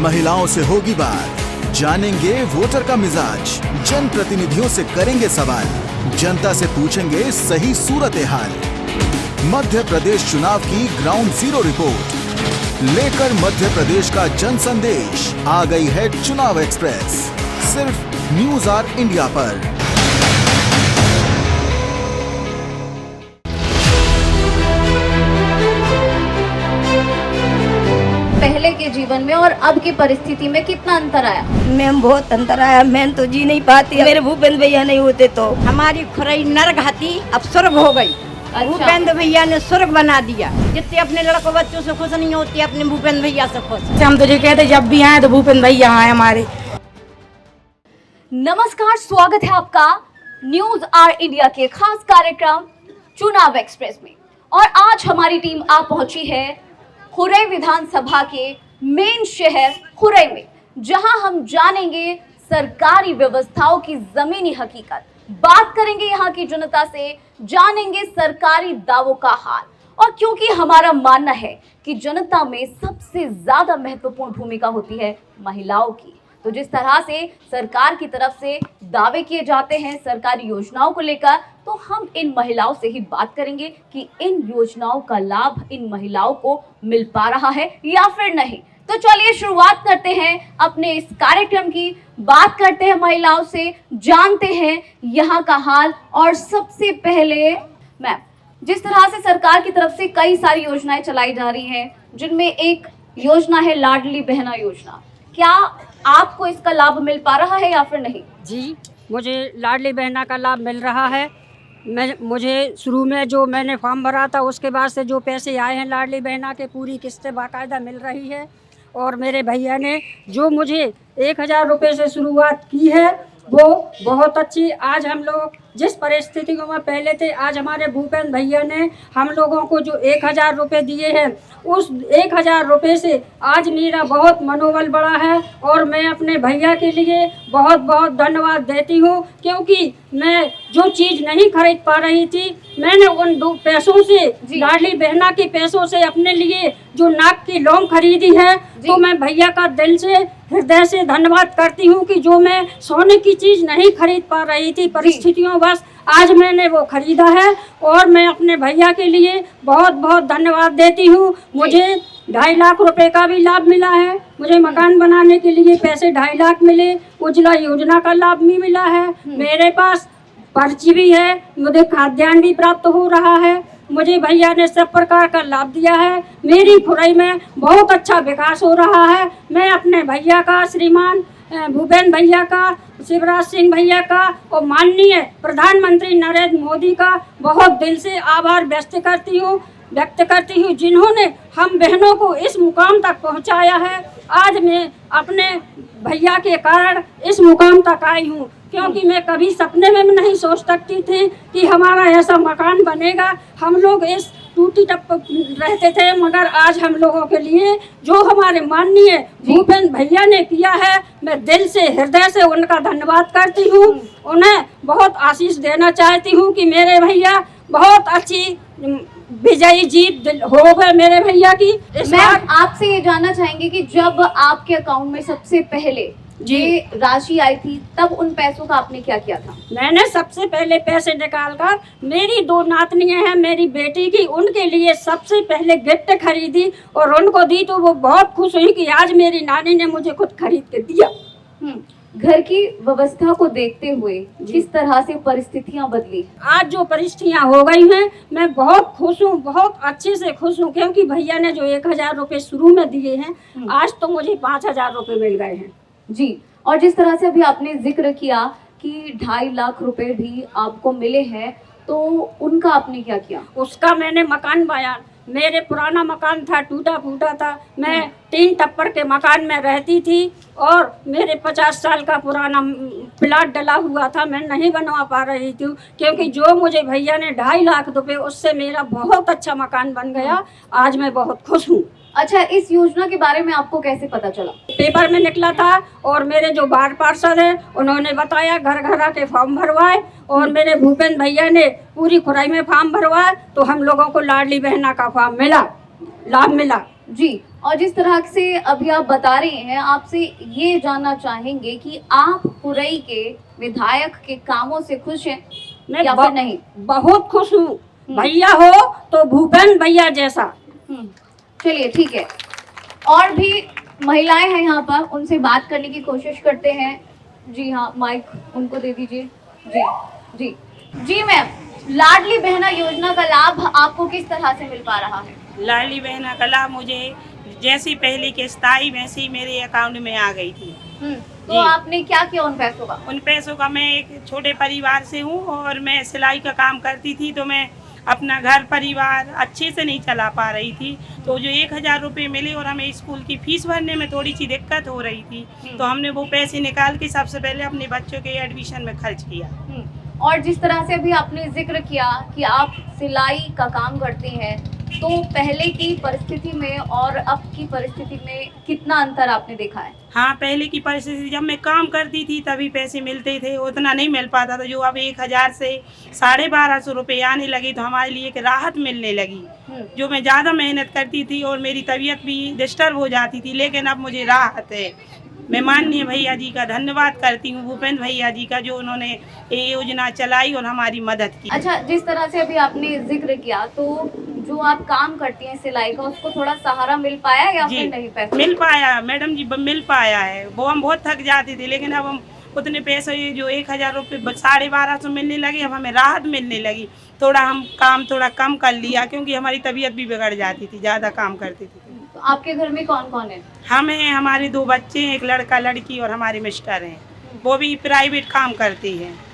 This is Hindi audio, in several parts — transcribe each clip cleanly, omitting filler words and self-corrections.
महिलाओं से होगी बात, जानेंगे वोटर का मिजाज, जन प्रतिनिधियों से करेंगे सवाल, जनता से पूछेंगे सही सूरत हाल। मध्य प्रदेश चुनाव की ग्राउंड जीरो रिपोर्ट लेकर मध्य प्रदेश का जन संदेश आ गई है चुनाव एक्सप्रेस, सिर्फ न्यूज आर इंडिया पर। पहले के जीवन में और अब की परिस्थिति में कितना अंतर आया? मैम बहुत अंतर आया। मैं तो जी नहीं पाती, मेरे भूपेंद्र भैया नहीं होते तो। हमारी खुराई नरक हाथी अब स्वर्ग हो गई। भूपेंद्र भैया ने स्वर्ग बना दिया। जितने अपने लड़कों बच्चों से खुश नहीं होती, अपने भूपेंद्र भैया से खुश। हम तो ये कहते जब भी आए तो भूपेंद्र भैया आए हमारे। नमस्कार, स्वागत है आपका न्यूज आर इंडिया के खास कार्यक्रम चुनाव एक्सप्रेस में। और आज हमारी टीम आ पहुंची है खुरई विधानसभा के मेन शहर खुरई में, जहां हम जानेंगे सरकारी व्यवस्थाओं की जमीनी हकीकत, बात करेंगे यहां की जनता से, जानेंगे सरकारी दावों का हाल। और क्योंकि हमारा मानना है कि जनता में सबसे ज्यादा महत्वपूर्ण भूमिका होती है महिलाओं की, तो जिस तरह से सरकार की तरफ से दावे किए जाते हैं सरकारी योजनाओं को लेकर, तो हम इन महिलाओं से ही बात करेंगे कि इन योजनाओं का लाभ इन महिलाओं को मिल पा रहा है या फिर नहीं। तो चलिए शुरुआत करते हैं अपने इस कार्यक्रम की, बात करते हैं महिलाओं से, जानते हैं यहाँ का हाल। और सबसे पहले मैम, जिस तरह से सरकार की तरफ से कई सारी योजनाएं चलाई जा रही हैं, जिनमें एक योजना है लाडली बहना योजना, क्या आपको इसका लाभ मिल पा रहा है या फिर नहीं? जी, मुझे लाडली बहना का लाभ मिल रहा है। मुझे शुरू में जो मैंने फॉर्म भरा था उसके बाद से जो पैसे आए हैं लाडली बहना के, पूरी किस्तें बाकायदा मिल रही है। और मेरे भैया ने जो मुझे 1000 रुपये से शुरुआत की है वो बहुत अच्छी। आज हम लोग जिस परिस्थितियों में पहले थे, आज हमारे भूपेंद्र भैया ने हम लोगों को जो 1000 रुपये दिए हैं, उस 1000 रुपये से आज मेरा बहुत मनोबल बढ़ा है। और मैं अपने भैया के लिए बहुत बहुत धन्यवाद देती हूँ, क्योंकि मैं जो चीज़ नहीं खरीद पा रही थी, मैंने उन 2 पैसों से, लाडली बहना के पैसों से अपने लिए जो नाक की लौंग खरीदी है, तो मैं भैया का दिल से, हृदय से धन्यवाद करती हूँ कि जो मैं सोने की चीज़ नहीं खरीद पा रही थी परिस्थितियों बस, आज मैंने वो खरीदा है। और मैं अपने भैया के लिए बहुत बहुत धन्यवाद देती हूँ। मुझे 2.5 लाख रुपए का भी लाभ मिला है। मुझे मकान बनाने के लिए पैसे 2.5 लाख मिले। उज्ज्वला योजना का लाभ भी मिला है। मेरे पास पर्ची भी है, मुझे खाद्यान्न भी प्राप्त हो रहा है। मुझे भैया ने सब प्रकार का लाभ दिया है। मेरी खुरई में बहुत अच्छा विकास हो रहा है। मैं अपने भैया का, श्रीमान भूपेंद्र भैया का, शिवराज सिंह भैया का और माननीय प्रधानमंत्री नरेंद्र मोदी का बहुत दिल से आभार व्यक्त करती हूँ, जिन्होंने हम बहनों को इस मुकाम तक पहुँचाया है। आज मैं अपने भैया के कारण इस मुकाम तक आई हूँ, क्योंकि मैं कभी सपने में नहीं सोच सकती थी कि हमारा ऐसा मकान बनेगा। हम लोग इस टूटी टप्प रहते थे, मगर आज हम लोगों के लिए जो हमारे माननीय भूपेंद्र भैया ने किया है, मैं दिल से, हृदय से उनका धन्यवाद करती हूँ। उन्हें बहुत आशीष देना चाहती हूँ कि मेरे भैया बहुत अच्छी विजयी जीत हो गए मेरे भैया की। मैं आपसे ये जानना चाहेंगे कि जब आपके अकाउंट में सबसे पहले ये राशि आई थी, तब उन पैसों का आपने क्या किया था? मैंने सबसे पहले पैसे निकालकर मेरी 2 नातनियां हैं मेरी बेटी की, उनके लिए सबसे पहले गिफ्ट खरीदी और उनको दी, तो वो बहुत खुश हुई कि आज मेरी नानी ने मुझे खुद खरीद के दिया। घर की व्यवस्था को देखते हुए किस तरह से परिस्थितियां बदली? आज जो परिस्थितियां हो गई हैं, मैं बहुत खुश हूँ, बहुत अच्छे से खुश हूँ, क्योंकि भैया ने जो 1000 रुपये शुरू में दिए हैं, आज तो मुझे 5000 रुपये मिल गए हैं। जी, और जिस तरह से अभी आपने जिक्र किया कि 2.5 लाख रुपए भी आपको मिले हैं, तो उनका आपने क्या किया? उसका मैंने मकान बनाया। मेरे पुराना मकान था, टूटा फूटा था। मैं 3 टप्पर के मकान में रहती थी और मेरे 50 साल का पुराना प्लाट डला हुआ था। मैं नहीं बनवा पा रही थी, क्योंकि जो मुझे भैया ने 2.5 लाख रुपए, उससे मेरा बहुत अच्छा मकान बन गया। आज मैं बहुत खुश हूँ। अच्छा, इस योजना के बारे में आपको कैसे पता चला? पेपर में निकला था और मेरे जो वार्ड पार्षद हैं उन्होंने बताया, घर घर आके फॉर्म भरवाए और मेरे भूपेंद्र भैया ने पूरी खुराई में फॉर्म भरवाए, तो हम लोगों को लाडली बहना का फॉर्म मिला, लाभ मिला। जी, और जिस तरह से अभी आप बता रहे हैं, आपसे ये जानना चाहेंगे कि आप हुरई के विधायक के कामों से खुश हैं या फिर नहीं? बहुत खुश हूँ। भैया हो तो भूपेंद्र भैया जैसा। चलिए ठीक है, और भी महिलाएं हैं यहाँ पर, उनसे बात करने की कोशिश करते हैं। जी हाँ, माइक उनको दे दीजिए। जी जी जी मैम, लाडली बहना योजना का लाभ आपको किस तरह से मिल पा रहा है? लाडली बहना का लाभ मुझे जैसी पहली किस्त आई वैसे ही मेरे अकाउंट में आ गई थी। तो जी। आपने क्या किया उन पैसों का? उन पैसों का, मैं एक छोटे परिवार से हूँ और मैं सिलाई का काम करती थी, तो मैं अपना घर परिवार अच्छे से नहीं चला पा रही थी। तो जो 1000 रुपये मिले और हमें स्कूल की फीस भरने में थोड़ी सी दिक्कत हो रही थी, तो हमने वो पैसे निकाल के सबसे पहले अपने बच्चों के एडमिशन में खर्च किया। और जिस तरह से अभी आपने जिक्र किया कि आप सिलाई का काम करते हैं, तो पहले की परिस्थिति में और अब की परिस्थिति में कितना अंतर आपने देखा है? हाँ, पहले की परिस्थिति जब मैं काम करती थी तभी पैसे मिलते थे, उतना नहीं मिल पाता था। जो अब 1000 से 1250 रुपये आने लगी तो हमारे लिए एक राहत मिलने लगी। जो मैं ज़्यादा मेहनत करती थी और मेरी तबीयत भी डिस्टर्ब हो जाती थी, लेकिन अब मुझे राहत है। मैं माननीय भैया जी का धन्यवाद करती हूँ, भूपेंद्र भैया जी का, जो उन्होंने ये योजना चलाई और हमारी मदद की। अच्छा, जिस तरह से अभी आपने जिक्र किया, तो जो आप काम करती हैं सिलाई का, उसको थोड़ा सहारा मिल पाया या फिर नहीं? पैसे मिल पाया मैडम जी, मिल पाया है। वो हम बहुत थक जाते थे, लेकिन अब हम उतने पैसे, जो 1000 रुपये 1250 मिलने लगे, अब हमें राहत मिलने लगी। थोड़ा हम काम थोड़ा कम कर लिया, क्योंकि हमारी तबीयत भी बिगड़ जाती थी, ज़्यादा काम करती थी। तो आपके घर में कौन कौन है? हम हैं, हमारे 2 बच्चे हैं, एक लड़का लड़की, और हमारे मिस्टर हैं, वो भी प्राइवेट काम करते हैं।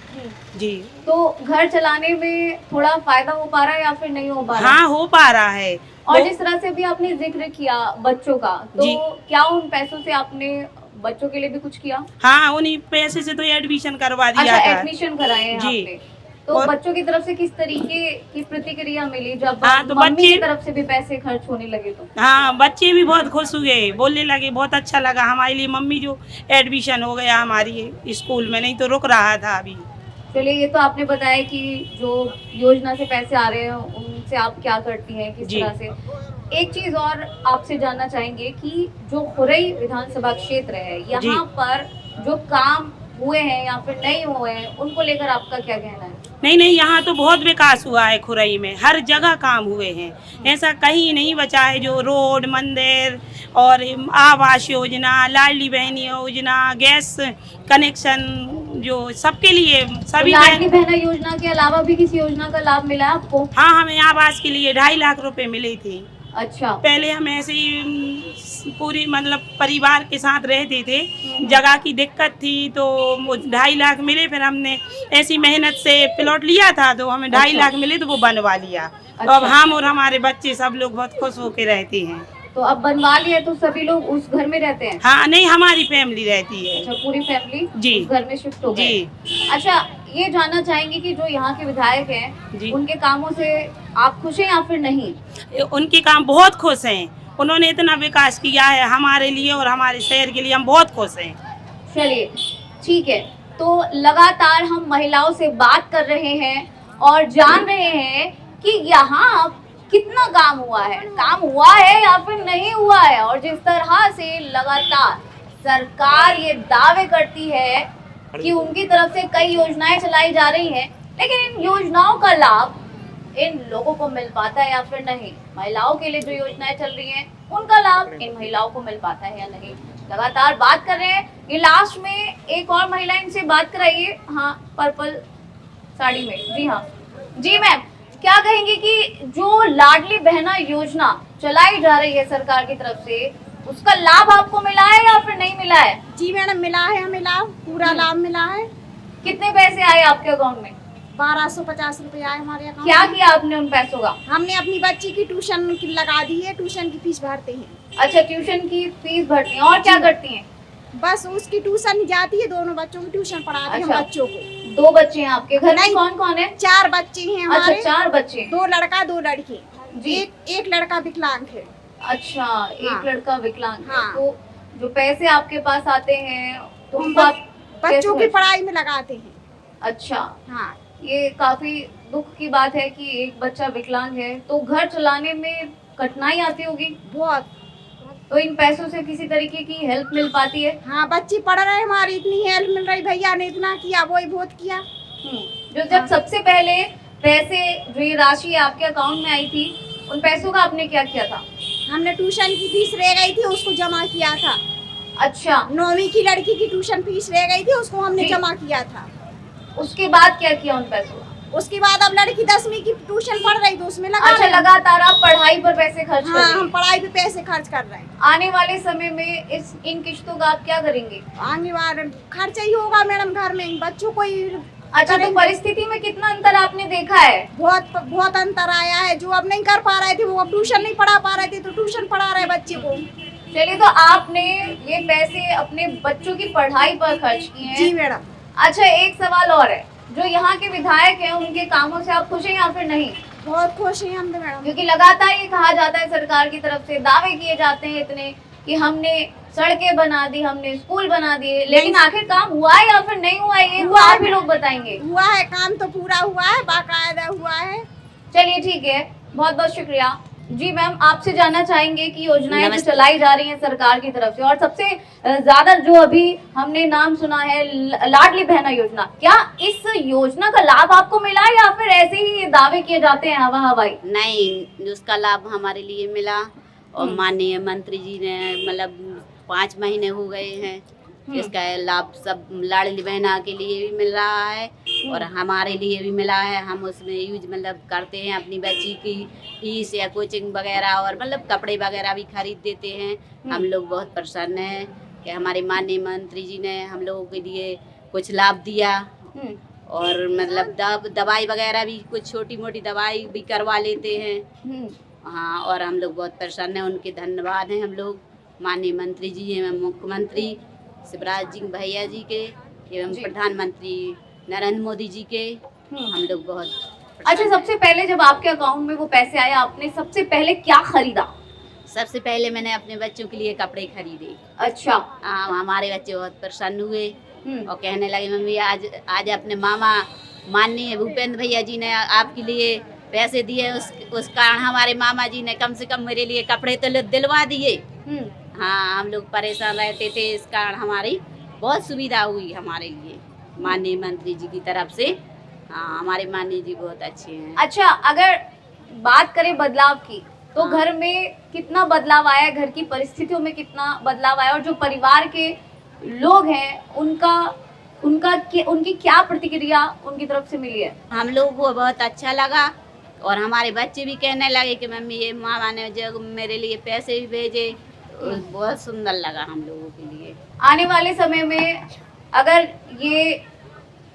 जी। तो घर चलाने में थोड़ा फायदा हो पा रहा है या फिर नहीं हो पा रहा? हाँ, हो पा रहा है। और जिस तरह से भी आपने जिक्र किया बच्चों का, तो जी। क्या उन पैसों से आपने बच्चों के लिए भी कुछ किया? हाँ, उन्हीं पैसे से तो एडमिशन करवा दिया अच्छा, था। एडमिशन कराए हैं जी। आपने। तो और बच्चों की तरफ से किस तरीके की प्रतिक्रिया मिली जब हाँ, तो मम्मी की बच्चे- तरफ से भी पैसे खर्च होने लगे? तो हाँ, बच्चे भी बहुत खुश हुए, बोलने लगे बहुत अच्छा लगा हमारे लिए मम्मी, जो एडमिशन हो गया हमारी स्कूल में, नहीं तो रुक रहा था अभी। चलिए, ये तो आपने बताया कि जो योजना से पैसे आ रहे हैं उनसे आप क्या करती हैं, किस जी। तरह से। एक चीज और आपसे जानना चाहेंगे कि जो हुरई विधानसभा क्षेत्र है, यहाँ पर जो काम हुए हैं या फिर नहीं हुए हैं, उनको लेकर आपका क्या कहना है? नहीं, यहाँ तो बहुत विकास हुआ है खुरई में, हर जगह काम हुए हैं, ऐसा कहीं नहीं बचा है। जो रोड, मंदिर और आवास योजना, लाडली बहन योजना, गैस कनेक्शन, जो सबके लिए सभी लाडली बहना योजना के अलावा भी किसी योजना का लाभ मिला है आपको? हाँ, हमें आवास के लिए 2.5 लाख रुपए मिले थे। अच्छा। पहले हम ऐसे ही पूरी मतलब परिवार के साथ रहते थे, जगह की दिक्कत थी, तो 2.5 लाख मिले। फिर हमने ऐसी मेहनत से प्लॉट लिया था, तो हमें 2.5 लाख मिले, तो वो बनवा लिया। तो अब हम और हमारे बच्चे सब लोग बहुत खुश होकर रहते हैं। तो अब बनवा लिया, तो सभी लोग उस घर में रहते हैं? हाँ, नहीं, हमारी फैमिली रहती है। अच्छा, पूरी फैमिली जी। उस घर में शिफ्ट हो गई? जी। अच्छा, ये जानना चाहेंगे कि जो यहाँ के विधायक हैं, जी। उनके कामों से आप खुश हैं या फिर नहीं? उनके काम बहुत खुश हैं, उन्होंने इतना विकास किया है हमारे लिए और हमारे शहर के लिए, हम बहुत खुश हैं। चलिए ठीक है, तो लगातार हम महिलाओं से बात कर रहे हैं और जान रहे हैं कि यहाँ कितना काम हुआ है या फिर नहीं हुआ है। और जिस तरह से लगातार सरकार ये दावे करती है कि उनकी तरफ से कई योजनाएं चलाई जा रही हैं, लेकिन इन योजनाओं का लाभ इन लोगों को मिल पाता है या फिर नहीं? महिलाओं के लिए जो योजनाएं चल रही हैं, उनका लाभ इन महिलाओं को मिल पाता है या नहीं? लगातार बात कर रहे हैं। ये लास्ट में एक और महिला, इनसे बात कराइए। हाँ, पर्पल साड़ी में। जी हाँ जी मैम, क्या कहेंगे कि जो लाडली बहना योजना चलाई जा रही है सरकार की तरफ से, उसका लाभ आपको मिला है या फिर नहीं मिला है? जी मैडम, मिला है, हमें लाभ, पूरा लाभ मिला है। कितने पैसे आए आपके अकाउंट में? 1250 रुपए आए हमारे अकाउंट क्या में। किया आपने उन पैसों का? हमने अपनी बच्ची की ट्यूशन लगा दी है, ट्यूशन की फीस भरते हैं। अच्छा, ट्यूशन की फीस भरती हैं, और क्या करती हैं? बस उसकी ट्यूशन जाती है, दोनों बच्चों की ट्यूशन पढ़ाती है। अच्छा। हम बच्चों को 2 बच्चे हैं आपके घर में? नहीं। कौन कौन है? 4 बच्चे हैं अच्छा, हमारे। 4 बच्चे। 2 लड़का 2 लड़की। जी। एक लड़का विकलांग है। अच्छा, एक हाँ। लड़का विकलांग है। हाँ। तो जो पैसे आपके पास आते हैं, तो हम उनको आप कैसे बच्चों की खर्च- पढ़ाई में लगाते हैं। अच्छा, हाँ, ये काफी दुख की बात है कि एक बच्चा विकलांग है, तो घर चलाने में कठिनाई आती होगी। बहुत। तो इन पैसों से किसी तरीके की हेल्प मिल पाती है? हाँ, बच्चे पढ़ रहे हैं, हमारी इतनी हेल्प मिल रही, भैया ने इतना किया, वो ही बहुत किया। जो जब सबसे पहले पैसे, जो ये राशि आपके अकाउंट में आई थी, उन पैसों का आपने क्या किया था? हमने ट्यूशन की फीस रह गई थी, उसको जमा किया था। अच्छा, 9वीं की लड़की की ट्यूशन फीस रह गई थी, उसको हमने जी। जमा किया था। उसके बाद क्या किया उन पैसों का? उसके बाद अब लड़की 10वीं की ट्यूशन पढ़ रही तो उसमें लगा अच्छा, रहे हैं। लगातार आप पढ़ाई पर पैसे खर्च कर हाँ, रही हम हैं। पढ़ाई पे पैसे खर्च कर रहे हैं। आने वाले समय में इन किश्तों का आप क्या करेंगे? आगे बार खर्चा ही होगा मैडम, घर में बच्चों को ही अच्छा, तो करेंगे। परिस्थिति में कितना अंतर आपने देखा है? बहुत अंतर आया है। जो अब नहीं कर पा रहे थे वो अब ट्यूशन नहीं पढ़ा पा रहे थे, तो ट्यूशन पढ़ा रहे बच्चे को। चलिए, तो आपने ये पैसे अपने बच्चों की पढ़ाई पर खर्च किए हैं। जी मैडम। अच्छा, एक सवाल और है, जो यहाँ के विधायक हैं उनके कामों से आप खुश हैं या फिर नहीं? बहुत खुश हैं हम तो मैडम। क्योंकि लगातार ये कहा जाता है, सरकार की तरफ से दावे किए जाते हैं इतने कि हमने सड़कें बना दी, हमने स्कूल बना दिए, लेकिन आखिर काम हुआ है या फिर नहीं हुआ है, ये तो हुआ है आप ही लोग बताएंगे। हुआ है, काम तो पूरा हुआ है, बाकायदा हुआ है। चलिए ठीक है, बहुत बहुत शुक्रिया। जी मैम, आपसे जानना चाहेंगे कि योजनाएं जो चलाई जा रही हैं सरकार की तरफ से, और सबसे ज्यादा जो अभी हमने नाम सुना है लाडली बहना योजना, क्या इस योजना का लाभ आपको मिला या फिर ऐसे ही ये दावे किए जाते हैं हवा हवाई? नहीं, उसका लाभ हमारे लिए मिला और माननीय मंत्री जी ने मतलब 5 महीने हो गए हैं, इसका लाभ सब लाडली बहना के लिए भी मिल रहा है और हमारे लिए भी मिला है। हम उसमें यूज मतलब करते हैं, अपनी बच्ची की फीस या कोचिंग वगैरह और मतलब कपड़े वगैरह भी खरीद देते हैं। हम लोग बहुत प्रसन्न हैं कि हमारे माननीय मंत्री जी ने हम लोगों के लिए कुछ लाभ दिया और मतलब दवाई वगैरह भी, कुछ छोटी मोटी दवाई भी करवा लेते हैं। हाँ, और हम लोग बहुत प्रसन्न हैं, उनके धन्यवाद हैं हम लोग माननीय मंत्री जी एवं मुख्यमंत्री शिवराज सिंह भैया जी के एवं प्रधानमंत्री नरेंद्र मोदी जी के। हम लोग बहुत अच्छा, सबसे पहले जब आपके अकाउंट में वो पैसे आए, आपने सबसे पहले क्या खरीदा? सबसे पहले मैंने अपने बच्चों के लिए कपड़े खरीदे। अच्छा। हाँ, हमारे बच्चे बहुत प्रसन्न हुए और कहने लगे मम्मी आज अपने मामा माननीय भूपेंद्र भैया जी ने आपके लिए पैसे दिए, उस कारण हमारे मामा जी ने कम से कम मेरे लिए कपड़े तो दिलवा दिए। हाँ, हम लोग परेशान रहते थे, इस कारण हमारी बहुत सुविधा हुई हमारे लिए माननीय मंत्री जी की तरफ से। हाँ, हमारे माननीय जी बहुत अच्छे हैं। अच्छा, अगर बात करें बदलाव की, तो घर में कितना बदलाव आया, घर की परिस्थितियों में कितना बदलाव आया, और जो परिवार के लोग हैं उनकी क्या प्रतिक्रिया उनकी तरफ से मिली है? हम लोगों को बहुत अच्छा लगा और हमारे बच्चे भी कहने लगे कि मम्मी ये मामा ने जो मेरे लिए पैसे भी भेजे, तो बहुत सुंदर लगा हम लोगों के लिए। आने वाले समय में अगर ये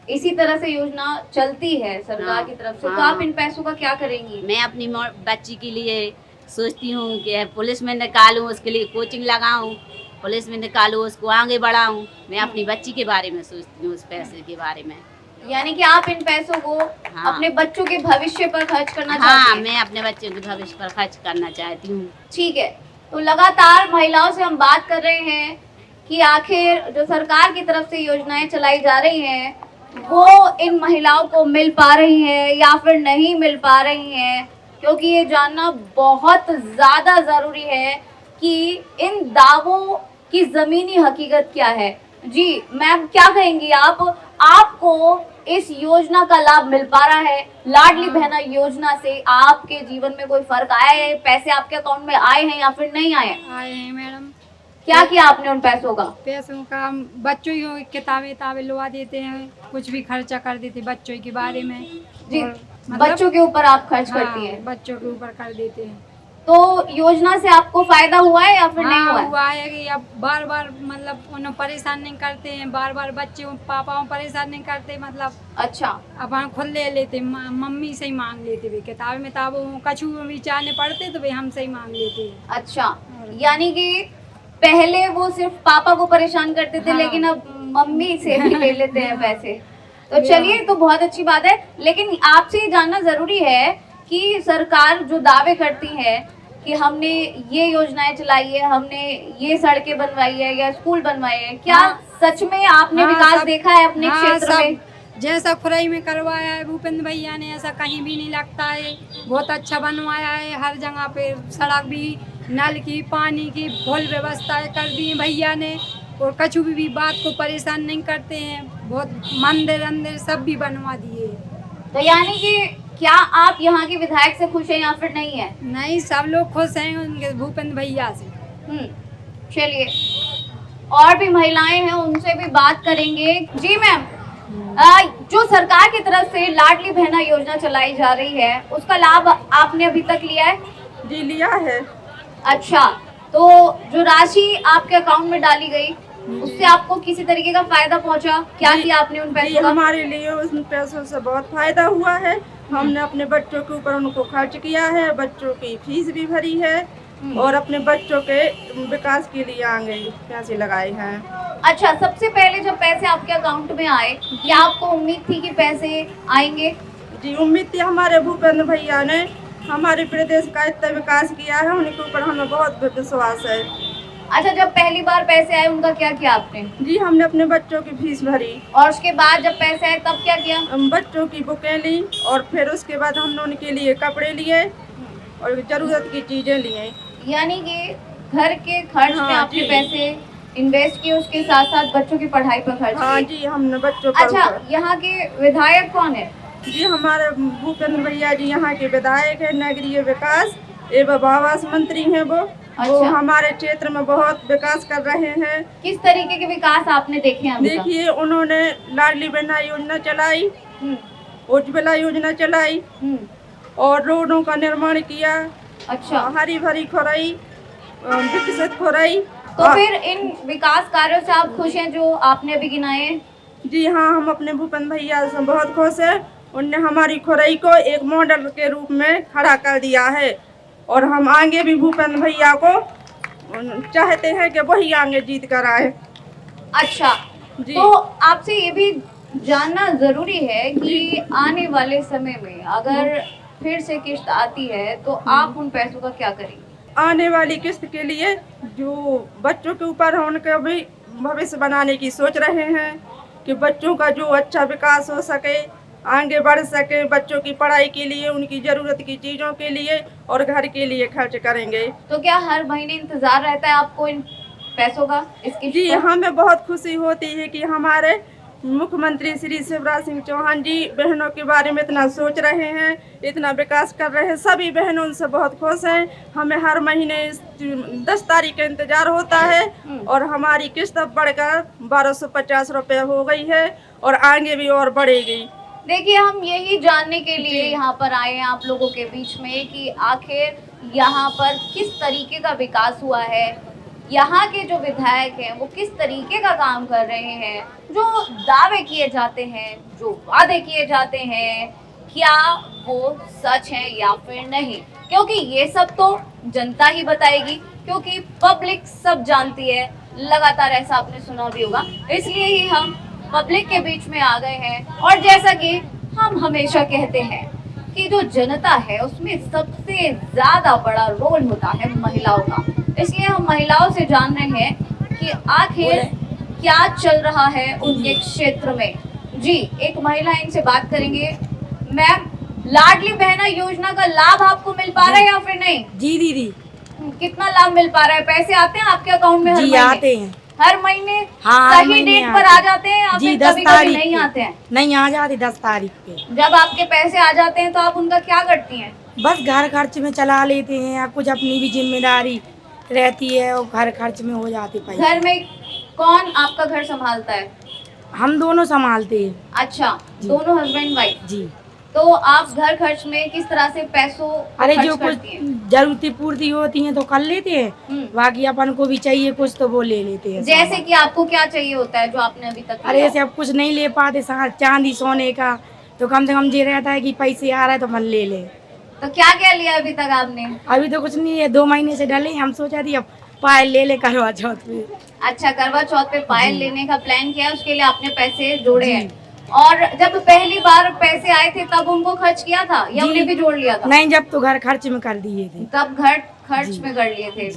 इसी तरह से योजना चलती है सरकार की तरफ से, तो आप इन पैसों का क्या करेंगी? मैं अपनी बच्ची के लिए सोचती हूँ कि पुलिस में निकालूं, उसके लिए कोचिंग लगाऊं, पुलिस में निकालूं, उसको आगे बढ़ाऊं। मैं अपनी बच्ची के बारे में सोचती हूँ, उस पैसे के बारे में। यानी कि आप इन पैसों को अपने बच्चों के भविष्य पर खर्च करना चाहती हाँ, हैं? मैं अपने बच्चों के भविष्य पर खर्च करना चाहती हूँ। ठीक है, तो लगातार महिलाओं से हम बात कर रहे हैं कि आखिर जो सरकार की तरफ से योजनाएं चलाई जा रही हैं वो इन महिलाओं को मिल पा रही है या फिर नहीं मिल पा रही हैं, क्योंकि ये जानना बहुत ज़्यादा ज़रूरी है कि इन दावों की ज़मीनी हकीकत क्या है। जी मैम, क्या कहेंगी आपको इस योजना का लाभ मिल पा रहा है? लाडली बहना योजना से आपके जीवन में कोई फर्क आया है? पैसे आपके अकाउंट में आए हैं या फिर नहीं आए? आए हैं मैडम। क्या किया आपने उन पैसों का? पैसों का हम बच्चों की किताबें लुआ देते हैं, कुछ भी खर्चा कर देते बच्चों के बारे में। जी, और बच्चों के ऊपर आप खर्च हाँ, करती हैं? बच्चों के ऊपर कर देते हैं। तो योजना से आपको फायदा हुआ है या फिर नहीं हुआ हाँ, है? हुआ है कि अब बार बार मतलब उन्हें परेशान नहीं करते हैं, बार बार बच्चे पापाओं परेशान नहीं करते। मतलब अच्छा, अब हम खुद ले लेते, मम्मी से ही मांग लेते भी, किताबों कछु भी चाहने पड़ते तो वे हमसे ही मांग लेते हैं। अच्छा, यानी कि पहले वो सिर्फ पापा को परेशान करते थे, हाँ। लेकिन अब मम्मी से भी ले लेते हैं पैसे। तो चलिए, तो बहुत अच्छी बात है, लेकिन आपसे ये जानना जरूरी है कि सरकार जो दावे करती है कि हमने ये योजनाएं चलाई है, हमने ये सड़कें बनवाई है या स्कूल बनवाए हैं, क्या सच में आपने विकास देखा है अपने क्षेत्र में? जैसा खुरई में करवाया है भूपेंद्र भैया ने, ऐसा कहीं भी नहीं लगता है। बहुत अच्छा बनवाया है, हर जगह पे सड़क भी नल की, पानी की फुल व्यवस्था कर दी है भैया ने, और कछु भी बात को परेशान नहीं करते हैं। बहुत मंदिर अंदिर सब भी बनवा दिए। तो यानी कि क्या आप यहाँ के विधायक से खुश हैं या फिर नहीं है? नहीं, सब लोग खुश हैं उनके भूपेंद्र भैया से। चलिए, और भी महिलाएं हैं, उनसे भी बात करेंगे। जी मैम, जो सरकार की तरफ से लाडली बहना योजना चलाई जा रही है, उसका लाभ आपने अभी तक लिया है? जी लिया है। अच्छा, तो जो राशि आपके अकाउंट में डाली गई, उससे आपको किसी तरीके का फायदा पहुंचा? क्या किया आपने उन पैसों का? हमारे लिए उन पैसों से बहुत फायदा हुआ है। हमने अपने बच्चों के ऊपर उनको खर्च किया है, बच्चों की फीस भी भरी है और अपने बच्चों के विकास के लिए आगे पैसे लगाए हैं। अच्छा, सबसे पहले जब पैसे आपके अकाउंट में आए, क्या आपको उम्मीद थी कि पैसे आएंगे? जी उम्मीद थी। हमारे भूपेंद्र भैया ने हमारे प्रदेश का इतना विकास किया है, उनके ऊपर हमें बहुत विश्वास है। अच्छा, जब पहली बार पैसे आए उनका क्या किया आपने? जी हमने अपने बच्चों की फीस भरी। और उसके बाद जब पैसे आए तब क्या किया? हम बच्चों की बुकें ली और फिर उसके बाद हमने उनके लिए कपड़े लिए और जरूरत की चीजें लिए। यानी कि घर के खर्च में हाँ, आपने जी। पैसे इन्वेस्ट किए, उसके साथ साथ बच्चों की पढ़ाई पर खर्च हाँ किए। जी, हमने बच्चों पर अच्छा, यहाँ के विधायक कौन है? जी हमारे भूपेंद्र भैया जी यहाँ के विधायक है, नगरीय विकास एवं आवास मंत्री हैं वो। वो अच्छा। हमारे क्षेत्र में बहुत विकास कर रहे हैं। किस तरीके के विकास आपने देखे हैं अभी तक? देखिए, उन्होंने लाडली बहना योजना चलाई, हम्म, उज्ज्वला योजना चलाई हम्म, और रोडों का निर्माण किया। अच्छा, हरी भरी खुराई, विकसित खुराई। तो फिर इन विकास कार्यों से आप खुश हैं जो आपने अभी गिनाए हैं? जी हाँ, हम अपने भूपेंद्र भैया से बहुत खुश हैं। उनने हमारी खुराई को एक मॉडल के रूप में खड़ा कर दिया है और हम आगे भी भूपेंद्र भैया को चाहते हैं कि वही आगे जीत कर आए। अच्छा, जी। तो आपसे ये भी जानना जरूरी है कि आने वाले समय में अगर फिर से किस्त आती है तो आप उन पैसों का क्या करेंगे? आने वाली किस्त के लिए जो बच्चों के ऊपर है उनका भी भविष्य बनाने की सोच रहे हैं कि बच्चों का जो अच्छा विकास हो सके, आगे बढ़ सके, बच्चों की पढ़ाई के लिए, उनकी ज़रूरत की चीज़ों के लिए और घर के लिए खर्च करेंगे। तो क्या हर महीने इंतजार रहता है आपको इन पैसों का, इसकी? जी हमें बहुत खुशी होती है कि हमारे मुख्यमंत्री श्री शिवराज सिंह चौहान जी बहनों के बारे में इतना सोच रहे हैं, इतना विकास कर रहे हैं। सभी बहनों उनसे बहुत खुश हैं। हमें हर महीने 10 तारीख का इंतजार होता है और हमारी किस्त अब बढ़कर 1250 रुपये हो गई है और आगे भी और बढ़ेगी। देखिए, हम यही जानने के लिए यहाँ पर आए हैं आप लोगों के बीच में कि आखिर यहाँ पर किस तरीके का विकास हुआ है, यहाँ के जो विधायक हैं वो किस तरीके का काम कर रहे हैं, जो दावे किए जाते हैं, जो वादे किए जाते हैं, क्या वो सच है या फिर नहीं, क्योंकि ये सब तो जनता ही बताएगी, क्योंकि पब्लिक सब जानती है। लगातार ऐसा आपने सुना भी होगा, इसलिए ही हम पब्लिक के बीच में आ गए हैं। और जैसा कि हम हमेशा कहते हैं कि जो जनता है उसमें सबसे ज्यादा बड़ा रोल होता है महिलाओं का, इसलिए हम महिलाओं से जान रहे हैं कि आखिर क्या चल रहा है उनके क्षेत्र में। जी, एक महिला, इनसे बात करेंगे। मैम, लाडली बहना योजना का लाभ आपको मिल पा रहा है या फिर नहीं? जी दीदी। कितना लाभ मिल पा रहा है? पैसे आते हैं आपके अकाउंट में हर जी महीने? आते हैं। हर महीने? हाँ, हर सही महीने डेट पर आते आ जाते हैं या जी, फिर 10 कभी कभी तारीख नहीं पे। आते हैं? नहीं आ जाते 10 तारीख पे। जब आपके पैसे आ जाते हैं तो आप उनका क्या करती हैं? बस घर खर्च में चला लेते हैं या कुछ अपनी भी जिम्मेदारी रहती है और घर खर्च में हो जाते पैसे। घर में कौन आपका घर संभालता है? हम दोनों संभालते हैं। अच्छा, दोनों हस्बैंड वाइफ। जी। तो आप घर खर्च में किस तरह से पैसों को अरे खर्च जो कुछ करती हैं? जरूरती पूर्ति होती है तो कर लेते हैं, बाकी अपन को भी चाहिए कुछ तो वो ले लेते हैं। जैसे कि आपको क्या चाहिए होता है जो आपने अभी तक अरे लिया? ऐसे अब कुछ नहीं ले पाते, चांदी सोने का तो कम से कम ये रहता है कि पैसे आ रहा है तो मन ले ले। तो क्या क्या लिया अभी तक आपने? अभी तो कुछ नहीं है, 2 महीने से डले। हम सोचा थी अब पायल ले ले करवा चौथ पे। अच्छा, करवा चौथ पे पायल लेने का प्लान किया, उसके लिए आपने पैसे जोड़े हैं। और जब पहली बार पैसे आए थे तब उनको खर्च किया था या जी। उन्हें भी जोड़ लिया था? नहीं, जब तो घर खर्च में कर दिए थे। तब घर खर्च में कर लिए थे।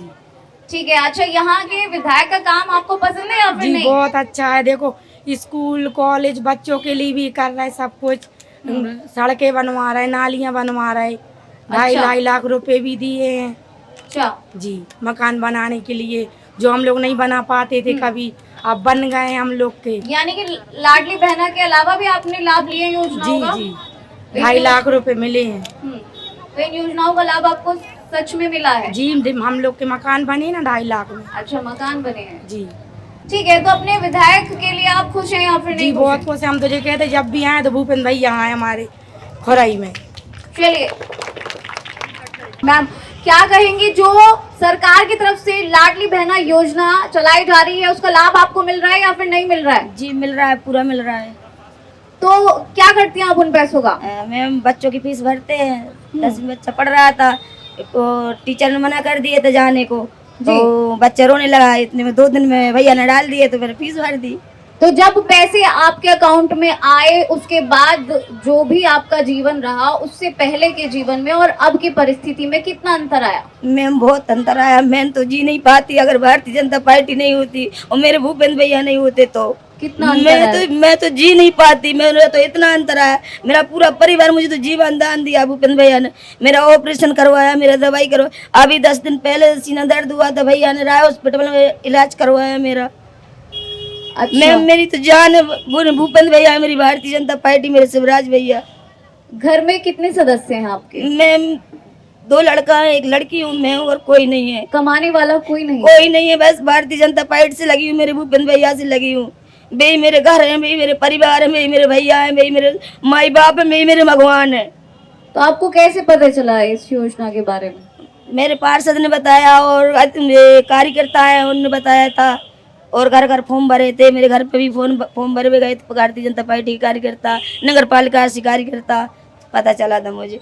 ठीक है। अच्छा, यहाँ के विधायक का काम आपको पसंद है या फिर जी नहीं? बहुत अच्छा है। देखो, स्कूल कॉलेज बच्चों के लिए भी कर रहा है सब कुछ। सड़कें बनवा रहे हैं, नालियां बनवा रहे हैं। 2.5 लाख रुपए भी दिए हैं। अच्छा जी, मकान बनाने के लिए जो हम लोग नहीं बना पाते थे कभी, अब बन गए हम लोग के। यानी कि लाडली बहना के अलावा भी आपने लाभ लिए योजनाओं जी का? जी, 2.5 लाख रुपए मिले हैं। तो इन योजनाओं का लाभ आपको सच में मिला है? जी, हम लोग के मकान बने ना 2.5 लाख में। अच्छा, मकान बने हैं। जी ठीक है, तो अपने विधायक के लिए आप खुश हैं या फिर जी, नहीं? बहुत खुश हैं हम। तो ये कहते जब भी आए तो भूपेंद्र भैया आए हमारे खुरई में। चलिए मैम, क्या कहेंगी जो सरकार की तरफ से लाडली बहना योजना चलाई जा रही है, उसका लाभ आपको मिल रहा है या फिर नहीं मिल रहा है? जी मिल रहा है, पूरा मिल रहा है। तो क्या करती हैं आप उन पैसों का? मैम बच्चों की फीस भरते हैं। 10वीं बच्चा पढ़ रहा था तो टीचर ने मना कर दिए थे जाने को, तो बच्चा रोने लगा। इतने में 2 दिन में भैया ने डाल दिए तो फिर फीस भर दी। तो जब पैसे आपके अकाउंट में आए उसके बाद जो भी आपका जीवन रहा, उससे पहले के जीवन में और अब की परिस्थिति में कितना अंतर आया? मैम बहुत अंतर आया। मैं तो जी नहीं पाती अगर भारतीय जनता पार्टी नहीं होती और मेरे भूपेंद्र भैया नहीं होते तो। कितना अंतर आया? मैं तो जी नहीं पाती। मेरा तो इतना अंतर आया। मेरा पूरा परिवार, मुझे तो जीवन दान दिया भूपेंद्र भैया ने। मेरा ऑपरेशन करवाया, मेरा दवाई करवाया। अभी 10 दिन पहले सीना दर्द हुआ था, भैया ने राय हॉस्पिटल में इलाज करवाया मेरा। अच्छा। मैं मेरी तो जान है भूपेंद्र भैया, मेरी भारतीय जनता पार्टी, मेरे शिवराज भैया। घर में कितने सदस्य हैं आपके? मैं 2 लड़का है, 1 लड़की हूँ मैं, और कोई नहीं है। कमाने वाला कोई नहीं? कोई नहीं है, बस भारतीय जनता पार्टी से लगी हूँ, मेरे भूपेंद्र भैया से लगी हूँ। वे मेरे घर है, वे मेरे परिवार है, वे मेरे भैया है, वे मेरे माई बाप है, वे मेरे भगवान है। तो आपको कैसे पता चला इस योजना के बारे में? मेरे पार्षद ने बताया और कार्यकर्ता है उन्होंने बताया था, और घर घर फॉर्म भरे थे। मेरे घर पे भी फॉर्म भरे हुए गए थे। भारतीय जनता पार्टी के कार्यकर्ता, नगर पालिका से कार्यकर्ता, पता चला था मुझे।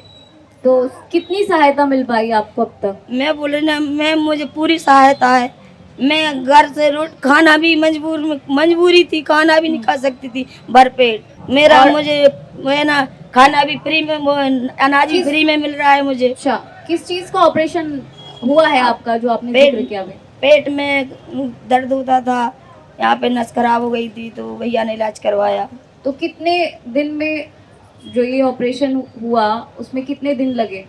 तो कितनी सहायता मिल पाई आपको अब तक? मैं बोले ना मैम, मुझे पूरी सहायता है। मैं घर से खाना भी मजबूरी थी, खाना भी नहीं खा सकती थी भरपेट। मेरा मुझे ना खाना भी फ्री में, अनाज भी फ्री में मिल रहा है मुझे। अच्छा, किस चीज का ऑपरेशन हुआ है आपका जो आपने जिक्र किया? पेट में दर्द होता था, यहाँ पे नस खराब हो गई थी, तो भैया ने इलाज करवाया। तो कितने दिन में जो ये ऑपरेशन हुआ उसमें कितने दिन लगे?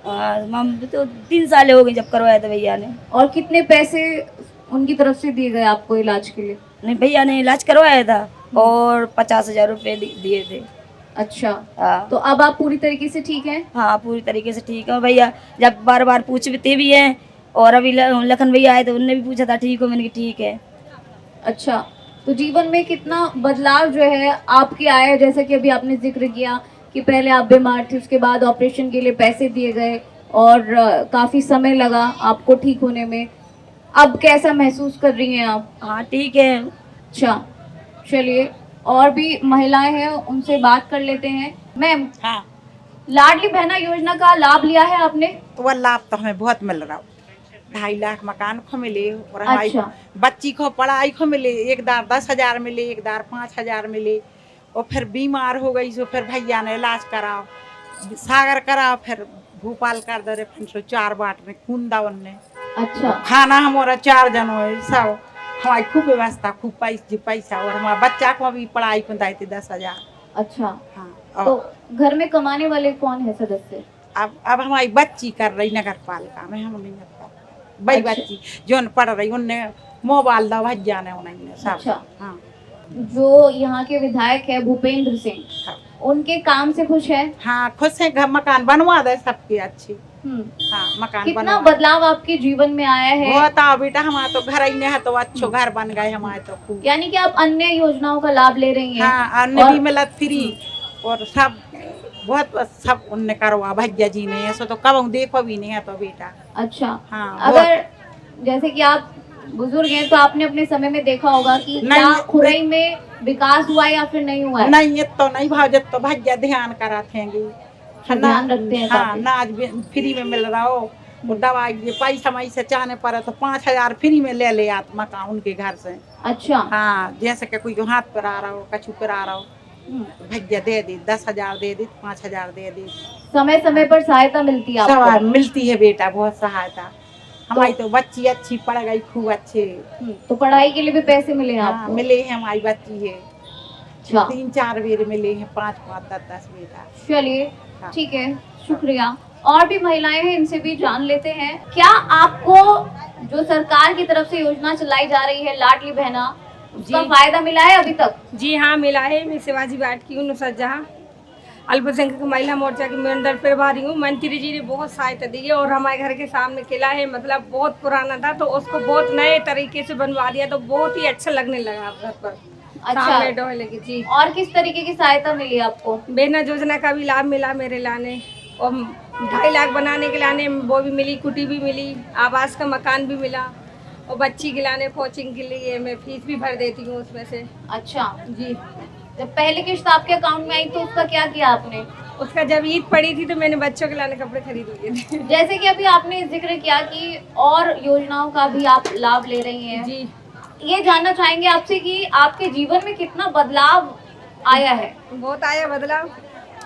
हम तो 3 साल हो गए जब करवाया था भैया ने। और कितने पैसे उनकी तरफ से दिए गए आपको इलाज के लिए? नहीं, भैया ने इलाज करवाया था और 50,000 रुपये दिए थे। अच्छा। हाँ। तो अब आप पूरी तरीके से ठीक हैं? हाँ, पूरी तरीके से ठीक है भैया। जब बार बार पूछते भी हैं, और अभी लखन भैया आए तो उनने भी पूछा था ठीक हो, मैंने कहा ठीक है। अच्छा, तो जीवन में कितना बदलाव जो है आपके आए? जैसे कि अभी आपने जिक्र किया कि पहले आप बीमार थे, उसके बाद ऑपरेशन के लिए पैसे दिए गए और काफ़ी समय लगा आपको ठीक होने में। अब कैसा महसूस कर रही हैं आप? हाँ ठीक है। अच्छा, चलिए और भी महिलाएं हैं, उनसे बात कर लेते हैं। मैम, हाँ, लाडली बहना योजना का लाभ लिया है आपने? तो वह लाभ तो हमें बहुत मिल रहा। 2.5 लाख मकान को मिले और हमारी अच्छा। बच्ची को पढ़ाई को मिले। एक दार 10,000 मिले, एक दार 5,000 मिले। और फिर बीमार हो गई सो फिर भैया ने इलाज कराओ, सागर कराओ, फिर भोपाल कर दे, फिर सो 4 बाट में खून दा उनने। अच्छा। खाना हमारा 4 जनों है सब, हमारी खूब व्यवस्था, खूब पैसा और हमारा बच्चा को भी पढ़ाई को दाई थी 10,000। अच्छा। हाँ, तो घर में कमाने वाले कौन है सदस्य? अब हमारी बच्ची कर रही नगर पालिका में, हम नहीं करता। बड़ी बच्ची जो पढ़ रही उनने मोबाइल दा भैया ने उन्हें सब। अच्छा। हाँ। जो यहाँ के विधायक है भूपेंद्र सिंह, हाँ। उनके काम से खुश है? हाँ, खुश है। घर मकान बनवा दे सबके अच्छी। हाँ, मकान कितना बनवा। बदलाव आपके जीवन में आया है? बहुत आओ बेटा, हमारा तो घर ही नहीं है, तो अच्छो घर बन गए हमारे तो खूब। यानी कि आप अन्य योजनाओं का लाभ ले रही हैं? हाँ, अन्य भी मिलत फ्री और सब बहुत सब उनने करवा भैया जी ने, ऐसा तो कब देखो भी नहीं है तो बेटा। अच्छा। हाँ, अगर जैसे कि आप बुजुर्ग हैं तो आपने अपने समय में देखा होगा कि क्या खुरई में विकास हुआ या फिर नहीं हुआ है? नहीं, ये तो नहीं भाव, जब तो भैया ध्यान कराते हैं, ध्यान रखते हैं। हाँ, नाज फ्री में मिल रहा हो, वो दवाई पैसा मई से चाहने पड़े तो 5,000 फ्री में ले ले आत मकान उनके घर से। अच्छा। हाँ, जैसे कि कोई हाथ पर आ रहा हो, कछु पर आ रहा हो, भैया दे दी, 10,000 दे दी, 5,000 दे दी। समय समय पर सहायता मिलती है आपको? मिलती है बेटा, बहुत सहायता। हमारी तो बच्ची अच्छी पढ़ गई, खूब अच्छे। तो पढ़ाई के लिए भी पैसे मिले हैं आपको? हाँ, मिले हैं। हमारी बच्ची है। अच्छा। 3-4 बेर मिले हैं, 5-5, 10-10 बेटा। चलिए ठीक है, शुक्रिया। और भी महिलाएं हैं, इनसे भी जान लेते हैं। क्या आपको जो सरकार की तरफ से योजना चलाई जा रही है लाडली बहना, उसका फायदा मिला है अभी तक? जी हाँ, मिला है। मैं शिवाजी बाट की हूँ, नुसरत जहाँ अल्पसंख्यक महिला मोर्चा की मंडल प्रभारी हूँ। मंत्री जी ने बहुत सहायता दी है और हमारे घर के सामने किला है, मतलब बहुत पुराना था तो उसको बहुत नए तरीके से बनवा दिया, तो बहुत ही अच्छा लगने लगा घर पर। अच्छा, डोले की जी। और किस तरीके की सहायता मिली आपको? बेना योजना का भी लाभ मिला मेरे लाने, और 2.5 लाख बनाने के लाने वो भी मिली, कुटी भी मिली, आवास का मकान भी मिला, और बच्ची के लाने कोचिंग के लिए मैं फीस भी भर देती हूँ उसमें से। अच्छा जी। जब पहली किश्त आपके अकाउंट में आई तो उसका क्या किया आपने? उसका जब ईद पड़ी थी तो मैंने बच्चों के लाने कपड़े खरीद लिए थे। जैसे कि अभी आपने जिक्र किया कि और योजनाओं का भी आप लाभ ले रही हैं। जी। ये जानना चाहेंगे आपसे कि आपके जीवन में कितना बदलाव आया है? बहुत आया बदलाव।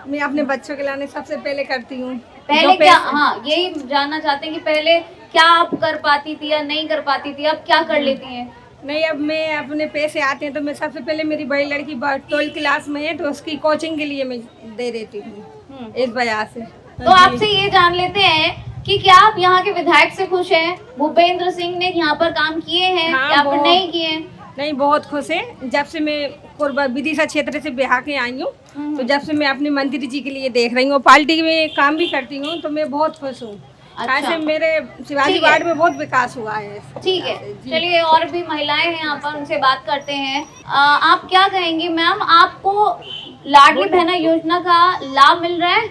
मैं अपने बच्चों के लाने सबसे पहले करती हूँ। पहले क्या, हाँ यही जानना चाहते हैं कि पहले क्या आप कर पाती थी या नहीं कर पाती थी, अब क्या कर लेती हैं? नहीं, अब मैं अपने पैसे आते हैं तो मैं सबसे पहले, मेरी बड़ी लड़की 12वीं क्लास में है तो उसकी कोचिंग के लिए मैं दे देती हूँ इस वजह से। तो आपसे ये जान लेते हैं कि क्या आप यहाँ के विधायक से खुश हैं? भूपेंद्र सिंह ने यहाँ पर काम किए हैं या फिर नहीं किए? नहीं, बहुत खुश है। जब से मैं विदिशा क्षेत्र से बिहार के आई हूँ तो जब से मैं अपने मंत्री जी के लिए देख रही हूँ, पार्टी में काम भी करती हूँ, तो मैं बहुत खुश हूँ। अच्छा। मेरे शिवाजी वार्ड में बहुत विकास हुआ है। ठीक है, चलिए और भी महिलाएं हैं यहाँ पर, उनसे बात करते हैं। आप क्या कहेंगी मैम, आपको लाडली बहना योजना का लाभ मिल रहा है?